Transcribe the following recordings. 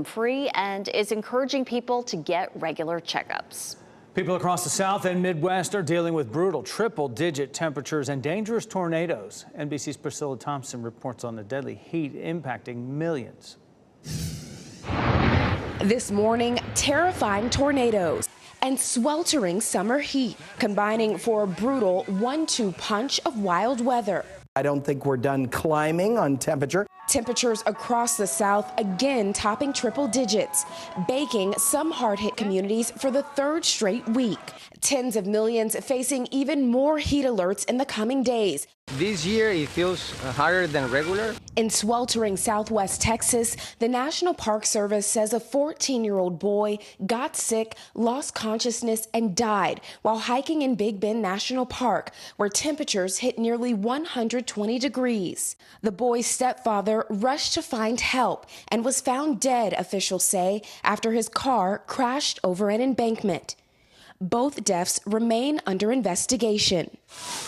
free and is encouraging people to get regular checkups. People across the South and Midwest are dealing with brutal triple-digit temperatures and dangerous tornadoes. NBC's Priscilla Thompson reports on the deadly heat impacting millions. This morning, terrifying tornadoes and sweltering summer heat combining for a brutal 1-2 punch of wild weather. I don't think we're done climbing on temperature. Temperatures across the South again topping triple digits, baking some hard-hit communities for the third straight week. Tens of millions facing even more heat alerts in the coming days. This year it feels hotter than regular. In sweltering Southwest Texas, the National Park Service says a 14-year-old boy got sick, lost consciousness, and died while hiking in Big Bend National Park, where temperatures hit nearly 120 degrees. The boy's stepfather rushed to find help and was found dead, officials say, after his car crashed over an embankment. Both deaths remain under investigation.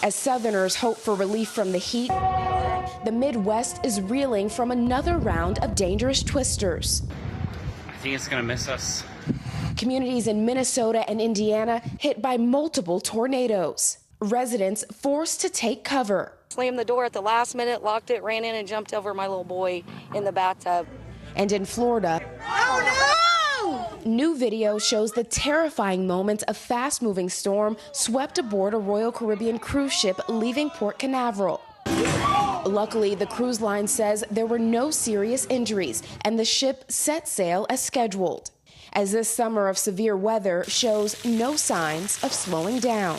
As Southerners hope for relief from the heat, the Midwest is reeling from another round of dangerous twisters. I think it's going to miss us. Communities in Minnesota and Indiana hit by multiple tornadoes. Residents forced to take cover. Slammed the door at the last minute, locked it, ran in and jumped over my little boy in the bathtub. And in Florida, new video shows the terrifying moments a fast-moving storm swept aboard a Royal Caribbean cruise ship leaving Port Canaveral. Luckily, the cruise line says there were no serious injuries and the ship set sail as scheduled, as this summer of severe weather shows no signs of slowing down.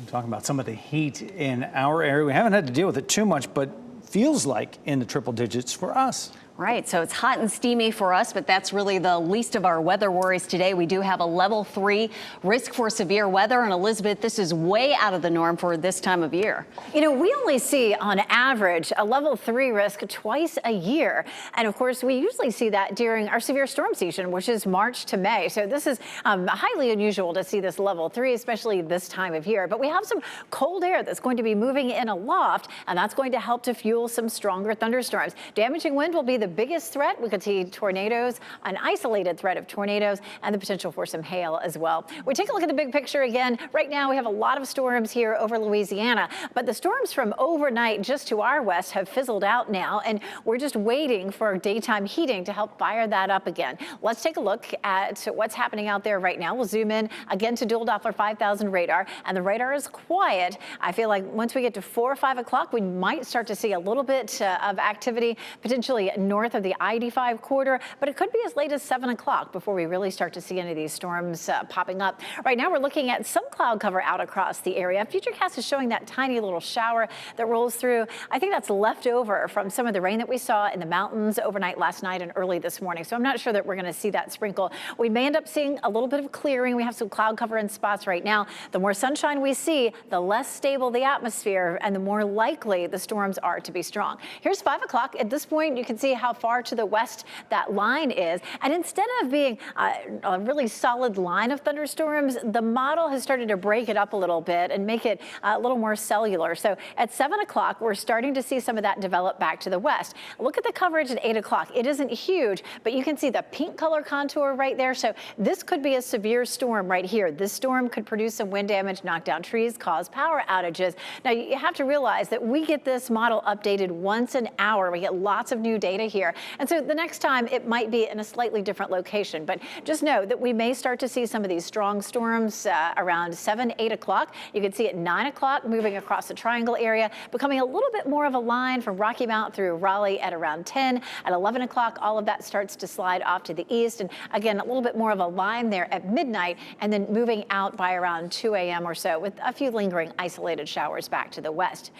Talking about some of the heat in our area. We haven't had to deal with it too much, but feels like in the triple digits for us. Right, so it's hot and steamy for us, but that's really the least of our weather worries today. We do have a level 3 risk for severe weather. And Elizabeth, this is way out of the norm for this time of year. You know, we only see on average a level 3 risk twice a year. And of course, we usually see that during our severe storm season, which is March to May. So this is highly unusual to see this level 3, especially this time of year. But we have some cold air that's going to be moving in aloft, and that's going to help to fuel some stronger thunderstorms. Damaging wind will be the biggest threat. We could see tornadoes, an isolated threat of tornadoes, and the potential for some hail as well. We take a look at the big picture again. Right now, we have a lot of storms here over Louisiana, but the storms from overnight just to our west have fizzled out now, and we're just waiting for daytime heating to help fire that up again. Let's take a look at what's happening out there right now. We'll zoom in again to dual Doppler 5000 radar, and the radar is quiet. I feel like once we get to 4 or 5 o'clock, we might start to see a little bit of activity, potentially north of the I-85 corridor, but it could be as late as 7 o'clock before we really start to see any of these storms popping up. Right now, we're looking at some cloud cover out across the area. Futurecast is showing that tiny little shower that rolls through. I think that's left over from some of the rain that we saw in the mountains overnight last night and early this morning. So I'm not sure that we're going to see that sprinkle. We may end up seeing a little bit of clearing. We have some cloud cover in spots right now. The more sunshine we see, the less stable the atmosphere and the more likely the storms are to be strong. Here's 5 o'clock. At this point, you can see how far to the west that line is. And instead of being a really solid line of thunderstorms, the model has started to break it up a little bit and make it a little more cellular. So at 7 o'clock, we're starting to see some of that develop back to the west. Look at the coverage at 8 o'clock. It isn't huge, but you can see the pink color contour right there. So this could be a severe storm right here. This storm could produce some wind damage, knock down trees, cause power outages. Now, you have to realize that we get this model updated once an hour. We get lots of new data here. And so the next time it might be in a slightly different location, but just know that we may start to see some of these strong storms around 7, 8 o'clock. You can see at 9 o'clock moving across the triangle area, becoming a little bit more of a line from Rocky Mount through Raleigh at around 10. At 11 o'clock, all of that starts to slide off to the east. And again, a little bit more of a line there at midnight, and then moving out by around 2 a.m. or so with a few lingering isolated showers back to the west.